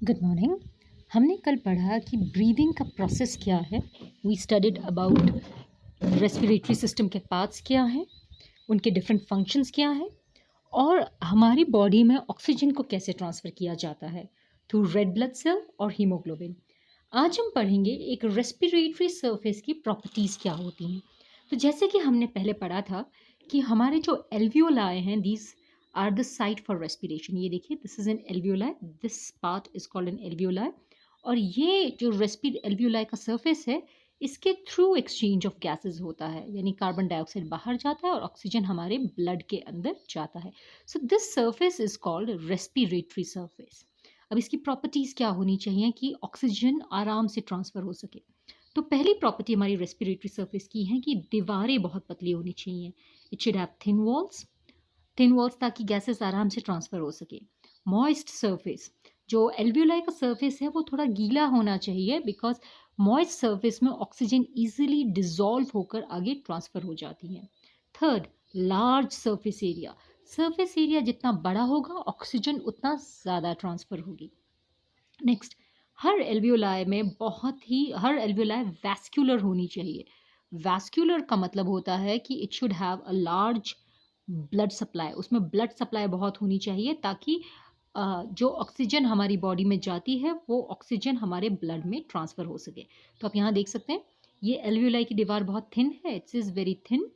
Good morning. हमने कल पढ़ा कि ब्रीदिंग का प्रोसेस क्या है। We studied about respiratory system के पार्ट्स क्या हैं, उनके डिफरेंट फंक्शंस क्या हैं और हमारी बॉडी में ऑक्सीजन को कैसे ट्रांसफ़र किया जाता है थ्रू रेड ब्लड सेल और हीमोग्लोबिन। आज हम पढ़ेंगे एक रेस्पिरेटरी सरफेस की प्रॉपर्टीज़ क्या होती हैं। तो जैसे कि हमने पहले पढ़ा था कि हमारे जो एल्वियोलाई हैं, these are the site for respiration. ये देखिए, this is an alveoli, this part is called an alveoli. और ये जो एल्वियोलाई का सरफेस है, इसके थ्रू एक्सचेंज ऑफ गैसेस होता है, यानी कार्बन डाइऑक्साइड बाहर जाता है और ऑक्सीजन हमारे ब्लड के अंदर जाता है। So this surface is called respiratory surface. अब इसकी प्रॉपर्टीज़ क्या होनी चाहिए कि ऑक्सीजन आराम से ट्रांसफ़र हो सके। तो पहली प्रॉपर्टी हमारी रेस्पिरेटरी सरफेस की है कि दीवारें बहुत पतली होनी चाहिए। It should have thin walls ताकि गैसेस आराम से ट्रांसफ़र हो सके। मॉइस्ट सरफेस, जो एल्वियोलाई का सरफेस है वो थोड़ा गीला होना चाहिए, बिकॉज मॉइस्ट सरफेस में ऑक्सीजन ईजिली डिजॉल्व होकर आगे ट्रांसफ़र हो जाती है। थर्ड, लार्ज सरफेस एरिया जितना बड़ा होगा ऑक्सीजन उतना ज़्यादा ट्रांसफ़र होगी। नेक्स्ट, हर एल्वियोलाई वैस्कुलर होनी चाहिए। वैस्कुलर का मतलब होता है कि it should have a large blood supply, उसमें ब्लड सप्लाई बहुत होनी चाहिए ताकि जो ऑक्सीजन हमारी बॉडी में जाती है वो ऑक्सीजन हमारे ब्लड में ट्रांसफ़र हो सके। तो आप यहाँ देख सकते हैं, ये एल्वियोलाई की दीवार बहुत थिन है, इट्स इज़ वेरी थिन,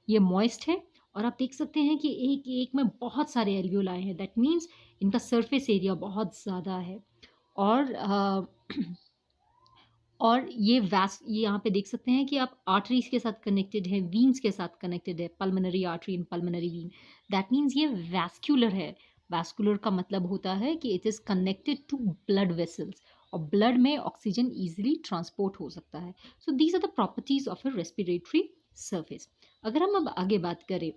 ये मॉइस्ट है। और आप देख सकते हैं कि एक एक में बहुत सारे एल्वियोलाई हैं, दैट मीन्स इनका सरफेस एरिया बहुत ज़्यादा है। और और ये यहाँ पे देख सकते हैं कि आप आर्टरीज के साथ कनेक्टेड है, वीन्स के साथ कनेक्टेड है, pulmonary artery and pulmonary vein. That means ये वैस्कुलर है। वैस्कुलर का मतलब होता है कि it is connected to blood vessels और ब्लड में ऑक्सीजन ईजिली ट्रांसपोर्ट हो सकता है। So these are the properties of a respiratory surface. अगर हम अब आगे बात करें,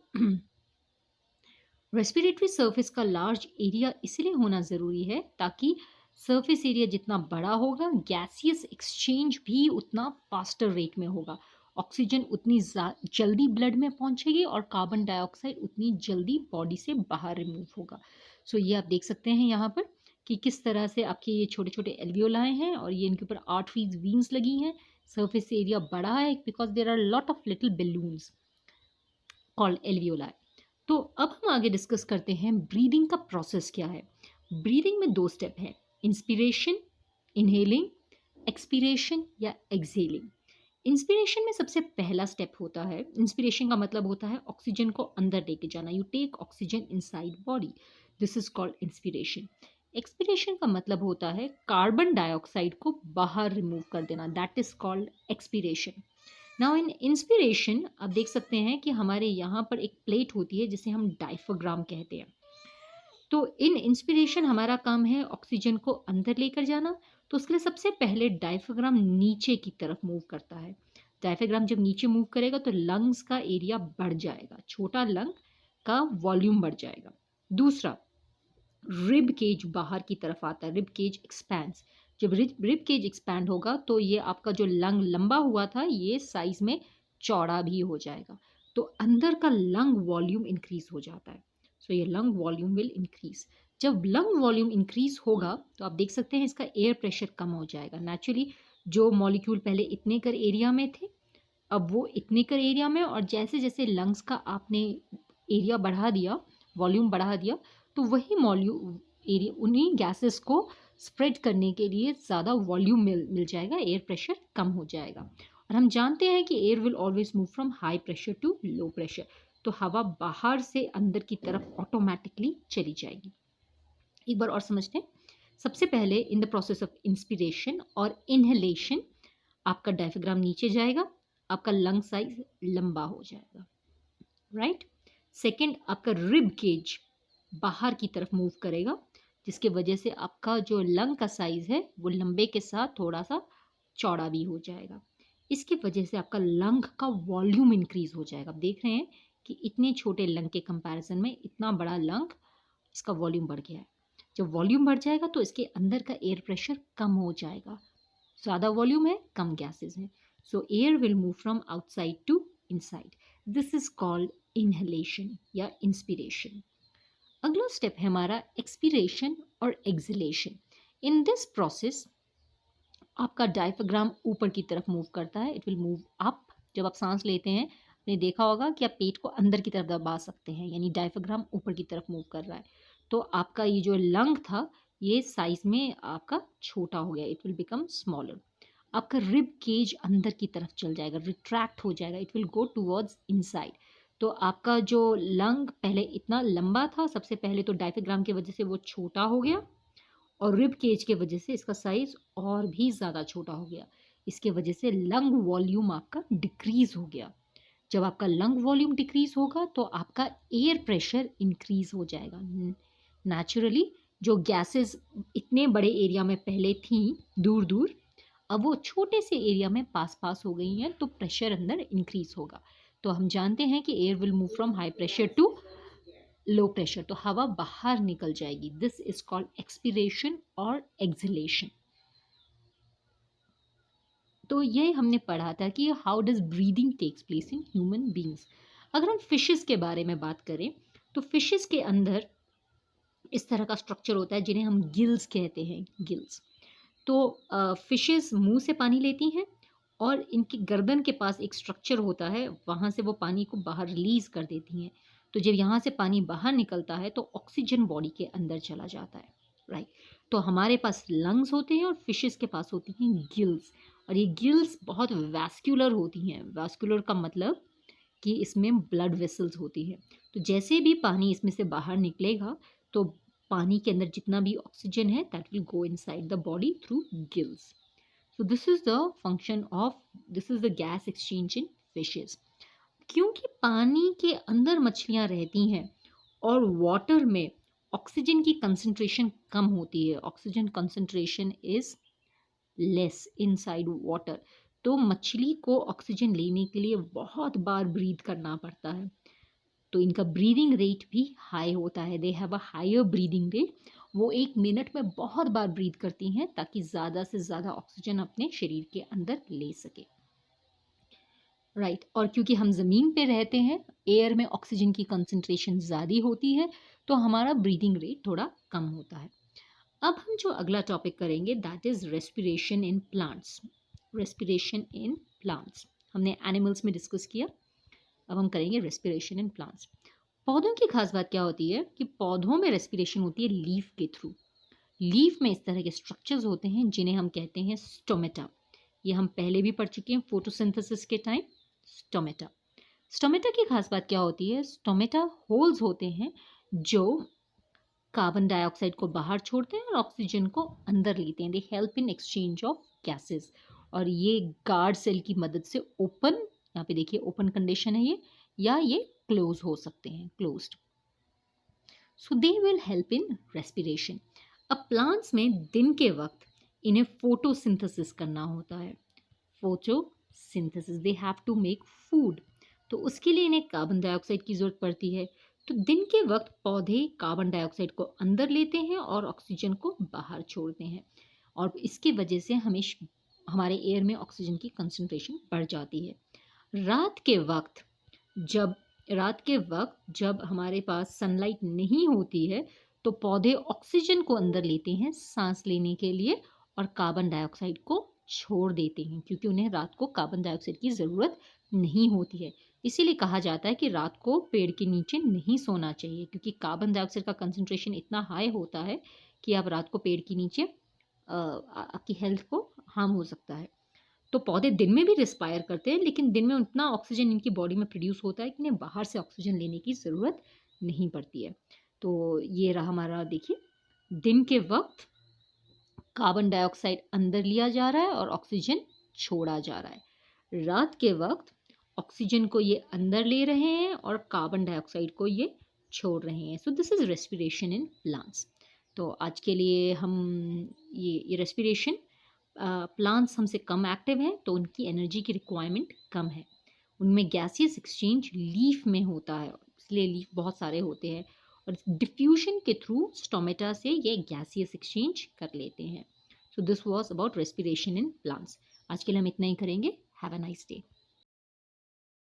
रेस्पिरेटरी सरफेस का लार्ज एरिया इसलिए होना ज़रूरी है ताकि सरफेस एरिया जितना बड़ा होगा गैसियस एक्सचेंज भी उतना फास्टर रेट में होगा, ऑक्सीजन उतनी जल्दी ब्लड में पहुंचेगी और कार्बन डाइऑक्साइड उतनी जल्दी बॉडी से बाहर रिमूव होगा। सो ये आप देख सकते हैं यहाँ पर कि किस तरह से आपके ये छोटे छोटे एल्वियोलाई हैं और ये इनके ऊपर आर्टरीज वीन्स लगी हैं। सरफेस एरिया बड़ा है because there are lot of little balloons called alveoli. तो अब हम आगे डिस्कस करते हैं ब्रीदिंग का प्रोसेस क्या है। ब्रीदिंग में 2 स्टेप है, इंस्पिरेशन, इनहेलिंग, एक्सपीरेशन या एक्सहेलिंग। इंस्पिरेशन में सबसे पहला स्टेप होता है, इंस्पिरेशन का मतलब होता है ऑक्सीजन को अंदर लेके जाना, you take oxygen inside body, this is called inspiration. Expiration का मतलब होता है कार्बन डाइऑक्साइड को बाहर रिमूव कर देना, that is called expiration. Now in inspiration आप देख सकते हैं कि हमारे यहाँ पर एक प्लेट होती है जिसे हम डायफ्राम कहते हैं। तो इन इंस्पिरेशन हमारा काम है ऑक्सीजन को अंदर लेकर जाना। तो उसके लिए सबसे पहले डायफ्राम नीचे की तरफ मूव करता है। डायफ्राम जब नीचे मूव करेगा तो लंग्स का एरिया बढ़ जाएगा, छोटा लंग का वॉल्यूम बढ़ जाएगा। दूसरा, रिब केज बाहर की तरफ आता है, रिब केज एक्सपैंड्स। जब रिब केज एक्सपैंड होगा तो ये आपका जो लंग लंबा हुआ था ये साइज में चौड़ा भी हो जाएगा, तो अंदर का लंग वॉल्यूम इंक्रीज हो जाता है। सो ये लंग वॉल्यूम विल इंक्रीज। जब लंग वॉल्यूम इंक्रीज होगा तो आप देख सकते हैं इसका एयर प्रेशर कम हो जाएगा। नेचुरली जो मॉलिक्यूल पहले इतने कर एरिया में थे अब वो इतने कर एरिया में, और जैसे जैसे लंग्स का आपने एरिया बढ़ा दिया, वॉल्यूम बढ़ा दिया, तो वही वॉल्यूम एरिया उन्हीं गैसेस को स्प्रेड करने के लिए ज़्यादा वॉल्यूम मिल जाएगा, एयर प्रेशर कम हो जाएगा। और हम जानते हैं कि air will always move from high pressure to low pressure, तो हवा बाहर से अंदर की तरफ ऑटोमेटिकली चली जाएगी। एक बार और समझते हैं। सबसे पहले in the process of inspiration और इनहेलेशन आपका डायफ्राम नीचे जाएगा, आपका लंग साइज लंबा हो जाएगा, राइट। सेकंड, आपका रिब केज बाहर की तरफ मूव करेगा, जिसके वजह से आपका जो लंग का साइज है वो लंबे के साथ थोड़ा सा चौड़ा भी हो जाएगा। इसकी वजह से आपका लंग का वॉल्यूम इंक्रीज हो जाएगा। आप देख रहे हैं कि इतने छोटे लंग के कंपैरिजन में इतना बड़ा लंग, इसका वॉल्यूम बढ़ गया है। जब वॉल्यूम बढ़ जाएगा तो इसके अंदर का एयर प्रेशर कम हो जाएगा, ज़्यादा वॉल्यूम है, कम गैसेस हैं, so air will move from outside to inside. This is called inhalation या इंस्पिरेशन। अगला स्टेप है हमारा एक्सपीरेशन और एक्सहेलेशन। इन दिस प्रोसेस आपका डायफ्राम ऊपर की तरफ मूव करता है, इट विल मूव अप। जब आप सांस लेते हैं, आपने देखा होगा कि आप पेट को अंदर की तरफ दबा सकते हैं, यानी डायफ्राम ऊपर की तरफ मूव कर रहा है। तो आपका ये जो लंग था, ये साइज में आपका छोटा हो गया, इट विल बिकम स्मॉलर। आपका रिब केज अंदर की तरफ चल जाएगा, रिट्रैक्ट हो जाएगा, it will go towards inside. तो आपका जो लंग पहले इतना लंबा था, सबसे पहले तो डायफ्राम की वजह से वो छोटा हो गया, और रिब केज के वजह से इसका साइज और भी ज़्यादा छोटा हो गया। इसके वजह से लंग वॉल्यूम आपका डिक्रीज हो गया। जब आपका लंग वॉल्यूम डिक्रीज होगा तो आपका एयर प्रेशर इंक्रीज हो जाएगा। नेचुरली जो गैसेस इतने बड़े एरिया में पहले थी दूर दूर, अब वो छोटे से एरिया में पास पास हो गई हैं, तो प्रेशर अंदर इंक्रीज होगा। तो हम जानते हैं कि air will move from high pressure to low pressure, तो हवा बाहर निकल जाएगी। दिस इज कॉल्ड एक्सपिरेशन और एक्सहेलेशन। तो ये हमने पढ़ा था कि how does breathing takes place in human beings. अगर हम फिशेस के बारे में बात करें, तो फिशेस के अंदर इस तरह का स्ट्रक्चर होता है जिन्हें हम गिल्स कहते हैं, गिल्स। तो फिशेस मुंह से पानी लेती हैं, और इनकी गर्दन के पास एक स्ट्रक्चर होता है, वहाँ से वो पानी को बाहर रिलीज कर देती हैं। तो जब यहाँ से पानी बाहर निकलता है तो ऑक्सीजन बॉडी के अंदर चला जाता है, राइट। तो हमारे पास लंग्स होते हैं और फिशेस के पास होती हैं गिल्स, और ये गिल्स बहुत वैस्कुलर होती हैं। वैस्कुलर का मतलब कि इसमें ब्लड वेसल्स होती है। तो जैसे भी पानी इसमें से बाहर निकलेगा, तो पानी के अंदर जितना भी ऑक्सीजन है that will go inside the body through gills. So this is the function of, this is the gas exchange in fishes. क्योंकि पानी के अंदर मछलियां रहती हैं और वाटर में ऑक्सीजन की कंसंट्रेशन कम होती है, oxygen concentration is less inside water, तो मछली को ऑक्सीजन लेने के लिए बहुत बार ब्रीथ करना पड़ता है। तो इनका ब्रीदिंग रेट भी हाई होता है, they have a higher breathing rate. वो 1 मिनट में बहुत बार ब्रीथ करती हैं ताकि ज़्यादा से ज़्यादा ऑक्सीजन अपने शरीर के अंदर ले सके, राइट। और क्योंकि हम ज़मीन पे रहते हैं, एयर में ऑक्सीजन की कंसंट्रेशन ज़्यादा होती है, तो हमारा ब्रीदिंग रेट थोड़ा कम होता है। अब हम जो अगला टॉपिक करेंगे that is respiration in plants. Respiration in plants हमने एनिमल्स में डिस्कस किया, अब हम करेंगे रेस्पिरेशन इन प्लांट्स। पौधों की खास बात क्या होती है कि पौधों में रेस्पिरेशन होती है लीफ के थ्रू। लीफ में इस तरह के स्ट्रक्चर्स होते हैं जिन्हें हम कहते हैं स्टोमेटा। ये हम पहले भी पढ़ चुके हैं फोटोसिंथेसिस के टाइम, स्टोमेटा। स्टोमेटा की खास बात क्या होती है, स्टोमेटा होल्स होते हैं जो कार्बन डाइऑक्साइड को बाहर छोड़ते हैं और ऑक्सीजन को अंदर लेते हैं। They help in exchange of gases, और ये गार्ड सेल की मदद से ओपन, यहाँ पे देखिए ओपन कंडीशन है ये, या ये क्लोज हो सकते हैं, closed. So they will help in respiration. अब प्लांट्स में दिन के वक्त इन्हें फोटोसिंथेसिस करना होता है। Photosynthesis, they have to make food, तो उसके लिए इन्हें कार्बन डाइऑक्साइड की ज़रूरत पड़ती है। तो दिन के वक्त पौधे कार्बन डाइऑक्साइड को अंदर लेते हैं और ऑक्सीजन को बाहर छोड़ते हैं, और इसकी वजह से हमारे एयर में ऑक्सीजन की कंसंट्रेशन बढ़ जाती है। रात के वक्त जब हमारे पास सनलाइट नहीं होती है, तो पौधे ऑक्सीजन को अंदर लेते हैं सांस लेने के लिए और कार्बन डाइऑक्साइड को छोड़ देते हैं, क्योंकि उन्हें रात को कार्बन डाइऑक्साइड की ज़रूरत नहीं होती है। इसीलिए कहा जाता है कि रात को पेड़ के नीचे नहीं सोना चाहिए, क्योंकि कार्बन डाइऑक्साइड का कंसंट्रेशन इतना हाई होता है कि आप रात को पेड़ के नीचे आपकी हेल्थ को हार्म हो सकता है। तो पौधे दिन में भी रिस्पायर करते हैं, लेकिन दिन में उतना ऑक्सीजन इनकी बॉडी में प्रोड्यूस होता है कि इन्हें बाहर से ऑक्सीजन लेने की ज़रूरत नहीं पड़ती है। तो ये रहा हमारा, देखिए दिन के वक्त कार्बन डाइऑक्साइड अंदर लिया जा रहा है और ऑक्सीजन छोड़ा जा रहा है। रात के वक्त ऑक्सीजन को ये अंदर ले रहे हैं और कार्बन डाइऑक्साइड को ये छोड़ रहे हैं। So this is respiration in plants. तो आज के लिए हम ये रेस्पिरेशन, प्लांट्स हमसे कम एक्टिव हैं तो उनकी एनर्जी की रिक्वायरमेंट कम है। उनमें गैसियस एक्सचेंज लीफ में होता है, इसलिए लीफ बहुत सारे होते हैं, और डिफ्यूजन के थ्रू स्टोमेटा से ये गैसियस एक्सचेंज कर लेते हैं। So this was about respiration in plants. आज के लिए हम इतना ही करेंगे। Have a nice day.